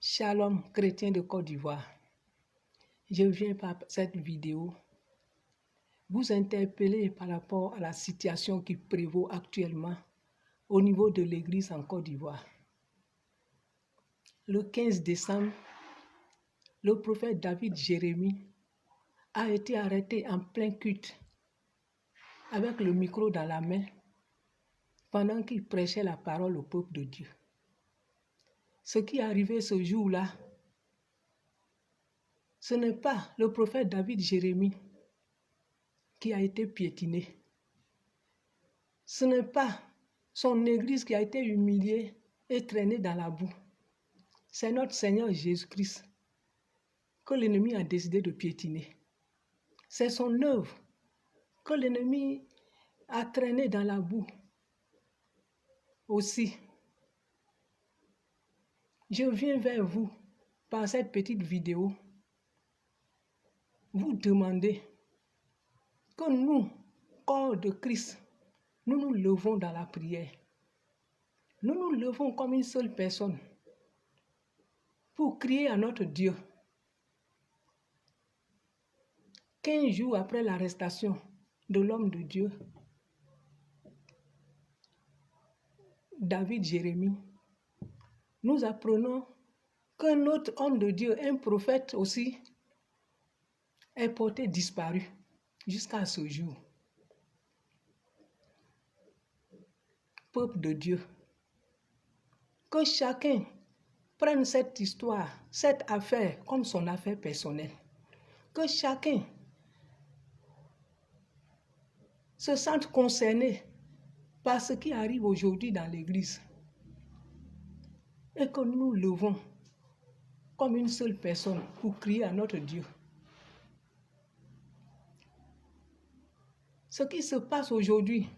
Shalom, chrétien de Côte d'Ivoire. Je viens par cette vidéo vous interpeller par rapport à la situation qui prévaut actuellement au niveau de l'Église en Côte d'Ivoire. Le 15 décembre, le prophète David Jérémie a été arrêté en plein culte avec le micro dans la main pendant qu'il prêchait la parole au peuple de Dieu. Ce qui est arrivé ce jour-là, ce n'est pas le prophète David Jérémie qui a été piétiné. Ce n'est pas son église qui a été humiliée et traînée dans la boue. C'est notre Seigneur Jésus-Christ que l'ennemi a décidé de piétiner. C'est son œuvre que l'ennemi a traînée dans la boue. Aussi, je viens vers vous par cette petite vidéo vous demander que nous, corps de Christ, nous nous levons dans la prière. Nous nous levons comme une seule personne pour crier à notre Dieu. 15 jours après l'arrestation de l'homme de Dieu, David Jérémie, nous apprenons qu'un autre homme de Dieu, un prophète aussi, est porté disparu jusqu'à ce jour. Peuple de Dieu, que chacun prenne cette histoire, cette affaire comme son affaire personnelle. Que chacun se sente concerné par ce qui arrive aujourd'hui dans l'Église et que nous nous levons comme une seule personne pour crier à notre Dieu. Ce qui se passe aujourd'hui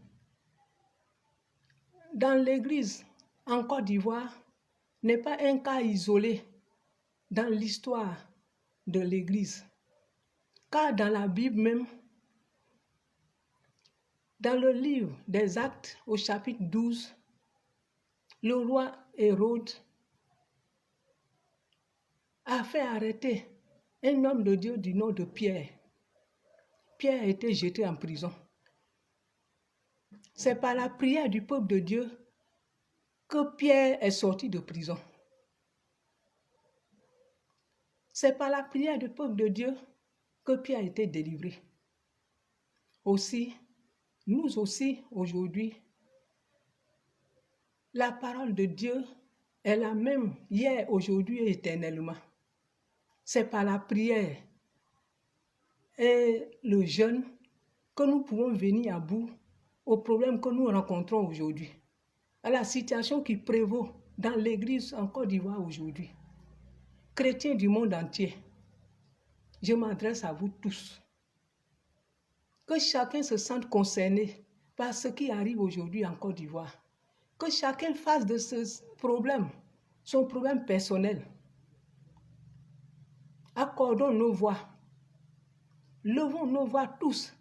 dans l'Église en Côte d'Ivoire n'est pas un cas isolé dans l'histoire de l'Église. Car dans la Bible même, dans le livre des Actes au chapitre 12, le roi Hérode a fait arrêter un homme de Dieu du nom de Pierre. Pierre a été jeté en prison. C'est par la prière du peuple de Dieu que Pierre est sorti de prison. C'est par la prière du peuple de Dieu que Pierre a été délivré. Aussi, nous aussi, aujourd'hui, la parole de Dieu est la même hier, aujourd'hui et éternellement. C'est par la prière et le jeûne que nous pouvons venir à bout aux problèmes que nous rencontrons aujourd'hui, à la situation qui prévaut dans l'Église en Côte d'Ivoire aujourd'hui. Chrétiens du monde entier, je m'adresse à vous tous. Que chacun se sente concerné par ce qui arrive aujourd'hui en Côte d'Ivoire. Que chacun fasse de ce problème son problème personnel. Accordons nos voix. Levons nos voix tous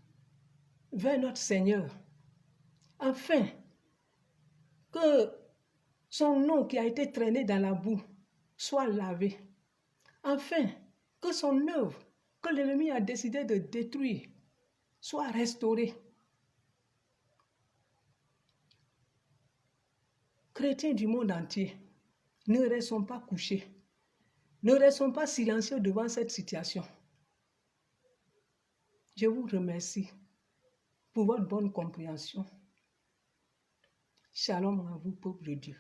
vers notre Seigneur, afin que son nom qui a été traîné dans la boue soit lavé, afin que son œuvre que l'ennemi a décidé de détruire soit restaurée. Chrétiens du monde entier, ne restons pas couchés, ne restons pas silencieux devant cette situation. Je vous remercie pour votre bonne compréhension. Shalom à vous, peuple de Dieu.